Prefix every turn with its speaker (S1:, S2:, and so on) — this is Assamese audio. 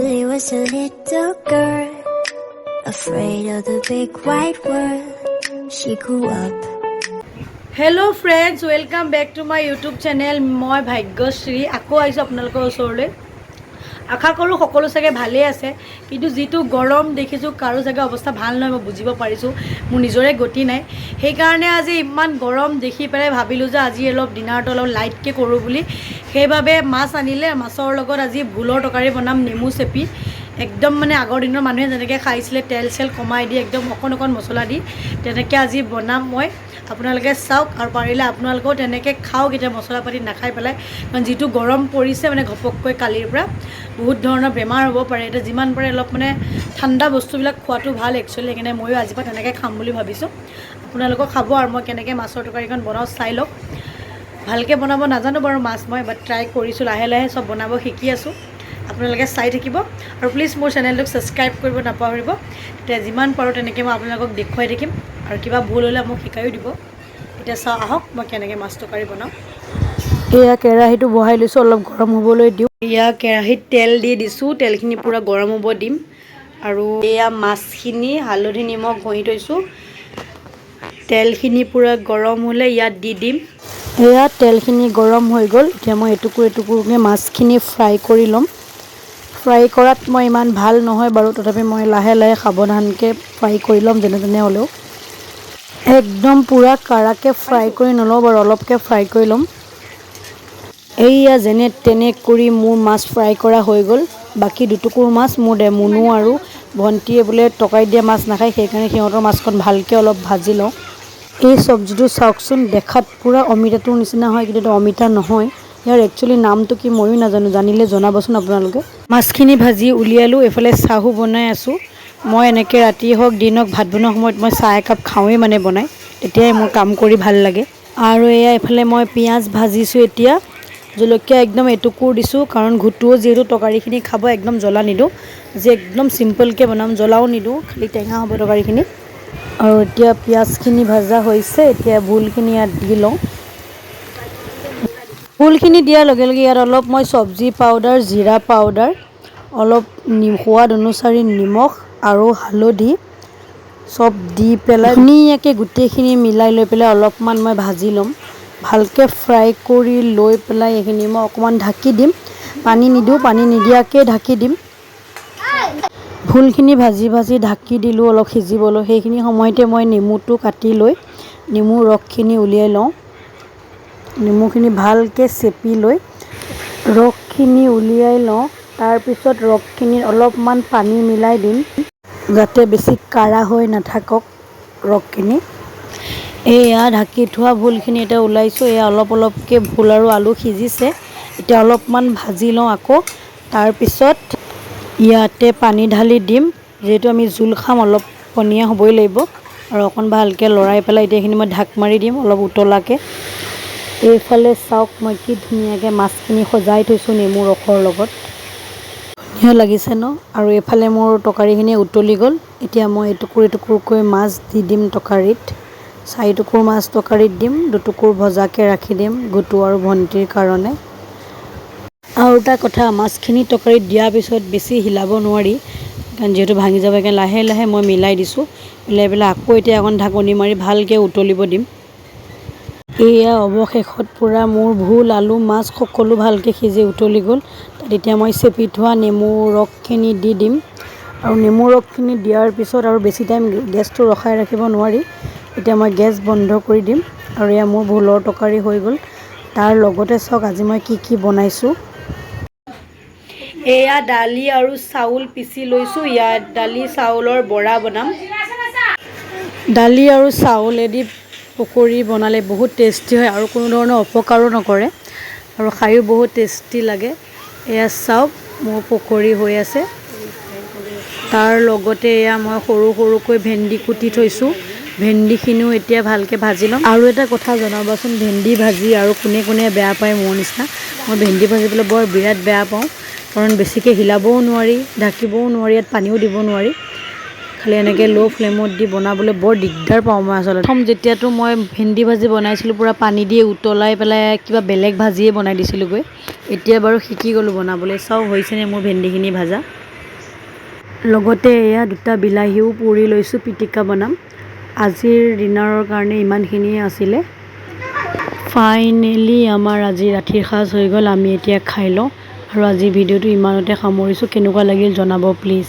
S1: Julie was a little girl, afraid of the big wide world. She grew up.
S2: Hello friends, welcome back to my YouTube channel. মই ভাগ্যশ্ৰী আকৌ আইছো আপোনালোকৰ ওচৰলৈ। আশা কৰোঁ সকলো চাগে ভালে আছে, কিন্তু যেটো গৰম দেখিছো কাৰো জায়গা অৱস্থা ভাল নহয় মই বুজিব পাৰিছো। মোৰ নিজৰে গতি নাই, সেই কাৰণে আজি ইমান গৰম দেখি পেলাই ভাবিলো যে আজি অলপ ডিনাৰটো অলপ লাইটকে কৰো বুলি। সেইভাবে মাছ আনিলে, মাছৰ লগত আজি ভুলৰ তৰকাৰী বনাম নেমু চেপি। একদম মানে আগৰ দিনৰ মানুহে যেনেকৈ খাইছিলে তেল চেল কমাই দি একদম অকণ অকণ মছলা দি তেনেকৈ আজি বনাম মই। আপোনালোকে চাওক আৰু পাৰিলে আপোনালোকেও তেনেকৈ খাওক, এতিয়া মছলা পাতি নাখাই পেলাই, কাৰণ যিটো গৰম পৰিছে মানে ঘপককৈ কালিৰ পৰা বহুত ধৰণৰ বেমাৰ হ'ব পাৰে। এতিয়া যিমান পাৰে অলপ মানে ঠাণ্ডা বস্তুবিলাক খোৱাটো ভাল একচুৱেলি, সেইকাৰণে ময়ো আজিৰ পৰা তেনেকৈ খাম বুলি ভাবিছোঁ। আপোনালোকক খাব আৰু মই কেনেকৈ মাছৰ তৰকাৰীখন বনাওঁ চাই লওক। ভালকৈ বনাব নাজানো বাৰু মাছ মই, বাট ট্ৰাই কৰিছোঁ, লাহে লাহে চব বনাব শিকি আছোঁ। আপোনালোকে চাই থাকিব আৰু প্লিজ মোৰ চেনেলটোক ছাবস্ক্ৰাইব কৰিব নাপাহৰিব, তেতিয়া যিমান পাৰোঁ তেনেকৈ মই আপোনালোকক দেখুৱাই থাকিম আৰু কিবা ভুল হ'লে মোক শিকায়ো দিব। এতিয়া চাওঁ আহক মই কেনেকৈ মাছ তৰকাৰী বনাওঁ। এয়া কেৰাহীটো বহাই লৈছোঁ, অলপ গৰম হ'বলৈ দিওঁ। এয়া কেৰাহীত তেল দি দিছোঁ, তেলখিনি পূৰা গৰম হ'ব দিম। আৰু এয়া মাছখিনি হালধি নিমখ ঘঁহি থৈছোঁ, তেলখিনি পূৰা গৰম হ'লে ইয়াত দি দিম। এয়া তেলখিনি গৰম হৈ গ'ল, এতিয়া মই এটুকুৰ এটুকুৰকৈ মাছখিনি ফ্ৰাই কৰি ল'ম। ফ্ৰাই কৰাত মই ইমান ভাল নহয় বাৰু, তথাপি মই লাহে লাহে সাৱধানকৈ ফ্ৰাই কৰি ল'ম যেনে তেনে হ'লেও। একদম পূৰা কাৰাকৈ ফ্ৰাই কৰি নলওঁ বাৰু, অলপকৈ ফ্ৰাই কৰি ল'ম। এইয়া যেনে তেনে কৰি মোৰ মাছ ফ্ৰাই কৰা হৈ গ'ল। বাকী দুটুকুৰ মাছ মোৰ মুনু আৰু ভণ্টিয়ে বোলে তৰকাৰী দিয়া মাছ নাখায়, সেইকাৰণে সিহঁতৰ মাছখন ভালকৈ অলপ ভাজি লওঁ। এই চব্জিটো চাওকচোন, দেখাত পূৰা অমিতাটোৰ নিচিনা হয়, কিন্তু এইটো অমিতা নহয়। ইয়াৰ একচুৱেলি নামটো কি ময়ো নাজানো, জানিলে জনাবচোন আপোনালোকে। মাছখিনি ভাজি উলিয়ালোঁ, এইফালে চাহো বনাই আছোঁ। মই এনেকৈ ৰাতি হওক দিন হওক ভাত বনোৱাৰ সময়ত মই চাহ একাপ খাওঁৱেই মানে বনাই, তেতিয়াই মোৰ কাম কৰি ভাল লাগে। আৰু এয়া এইফালে মই পিঁয়াজ ভাজিছোঁ, এতিয়া জলকীয়া একদম এটুকুৰ দিছোঁ, কাৰণ ঘুটুও যিহেতু তৰকাৰীখিনি খাব একদম জ্বলা নিদিওঁ, যে একদম চিম্পলকৈ বনাম, জ্বলাও নিদিওঁ, খালি টেঙা হ'ব তৰকাৰীখিনি। আৰু এতিয়া পিঁয়াজখিনি ভজা হৈছে, এতিয়া ভোলখিনি ইয়াত দি লওঁ। ভোলখিনি দিয়াৰ লগে লগে ইয়াত অলপ মই চব্জি পাউডাৰ, জিৰা পাউডাৰ, অলপ সোৱাদ অনুসৰি নিমখ আৰু হালধি চব দি পেলাই ধুনীয়াকৈ গোটেইখিনি মিলাই লৈ পেলাই অলপমান মই ভাজি ল'ম। ভালকৈ ফ্ৰাই কৰি লৈ পেলাই এইখিনি মই অকণমান ঢাকি দিম, পানী নিদিওঁ, পানী নিদিয়াকৈ ঢাকি দিম। ভোলখিনি ভাজি ভাজি ঢাকি দিলোঁ অলপ সিজিবলৈ, সেইখিনি সময়তে মই নেমুটো কাটি লৈ নেমুৰ ৰসখিনি উলিয়াই লওঁ। নেমুখিনি ভালকৈ চেপি লৈ ৰসখিনি উলিয়াই লওঁ, তাৰপিছত ৰসখিনিত অলপমান পানী মিলাই দিম, যাতে বেছি কাঢ়া হৈ নাথাকক ৰসখিনি। এয়া ঢাকি থোৱা ভোলখিনি এতিয়া ওলাইছোঁ, এয়া অলপ অলপকৈ ভোল আৰু আলু সিজিছে, এতিয়া অলপমান ভাজি লওঁ আকৌ। তাৰপিছত ইয়াতে পানী ঢালি দিম, যিহেতু আমি জোল খাম অলপ পনীয়া হ'বই লাগিব, আৰু অকণ ভালকৈ লৰাই পেলাই এতিয়া এইখিনি মই ঢাক মাৰি দিম অলপ উতলাকৈ। এইফালে চাওক মই কি ধুনীয়াকৈ মাছখিনি সজাই থৈছোঁ নেমু ৰসৰ লগত, ধুনীয়া লাগিছে ন। আৰু এইফালে মোৰ তৰকাৰীখিনি উতলি গ'ল, এতিয়া মই এটুকুৰ এটুকুৰকৈ মাছ দি দিম তৰকাৰীত। 4 টুকুৰ মাছ তৰকাৰীত দিম, 2 টুকুৰ ভজাকৈ ৰাখি দিম গুটু আৰু ভণ্টিৰ কাৰণে। আৰু এটা কথা, মাছখিনি তৰকাৰীত দিয়াৰ পিছত বেছি হিলাব নোৱাৰি, কাৰণ যিহেতু ভাঙি যাব, সেইকাৰণে লাহে লাহে মই মিলাই দিছোঁ। মিলাই পেলাই আকৌ এতিয়া অকণ ঢাকনি মাৰি ভালকৈ উতলিব দিম। এয়া অৱশেষত পূৰা মোৰ ভোল আলু মাছ সকলো ভালকৈ সিজি উতলি গ'ল। তাত এতিয়া মই চেপি থোৱা নেমু ৰসখিনি দি দিম। আৰু নেমু ৰসখিনি দিয়াৰ পিছত আৰু বেছি টাইম গেছটো ৰখাই ৰাখিব নোৱাৰি, এতিয়া মই গেছ বন্ধ কৰি দিম। আৰু এয়া মোৰ ভোলৰ তৰকাৰী হৈ গ'ল। তাৰ লগতে চাওক আজি মই কি কি বনাইছোঁ। এয়া দালি আৰু চাউল পিচি লৈছোঁ, ইয়াত দালি চাউলৰ বৰা বনাম। দালি আৰু চাউলেদি পকৰি বনালে বহুত টেষ্টি হয়, আৰু কোনো ধৰণৰ অপকাৰো নকৰে, আৰু খায়ো বহুত টেষ্টি লাগে। এয়া চাওক মোৰ পকৰি হৈ আছে। তাৰ লগতে এয়া মই সৰু সৰুকৈ ভেন্দি কুটি থৈছোঁ, ভেন্দিখিনিও এতিয়া ভালকৈ ভাজি ল'ম। আৰু এটা কথা জনাবাচোন, ভেন্দি ভাজি আৰু কোনে কোনে বেয়া পায় মোৰ নিচিনা। মই ভেন্দি ভাজিবলৈ বিৰাট বেয়া পাওঁ, কাৰণ বেছিকৈ হিলাবও নোৱাৰি, ঢাকিবও নোৱাৰি, ইয়াত পানীও দিব নোৱাৰি, খালি এনেকৈ ল' ফ্লেমত দি বনাবলৈ বৰ দিগদাৰ পাওঁ মই আচলতে। প্ৰথম যেতিয়াতো মই ভেন্দি ভাজি বনাইছিলোঁ, পূৰা পানী দি উতলাই পেলাই কিবা বেলেগ ভাজিয়ে বনাই দিছিলোঁগৈ। এতিয়া বাৰু শিকি গ'লোঁ বনাবলৈ। চাওক হৈছেনে মোৰ ভেন্দিখিনি ভাজা। লগতে এয়া দুটা বিলাহীও পুৰি লৈছোঁ, পিটিকা বনাম। আজিৰ ডিনাৰৰ কাৰণে ইমানখিনিয়ে আছিলে। ফাইনেলি আমাৰ আজি ৰাতিৰ সাজ হৈ গ'ল। আমি এতিয়া খাই লওঁ আৰু আজি ভিডিঅ'টো ইমানতে সামৰিছোঁ। কেনেকুৱা লাগিল জনাব প্লিজ।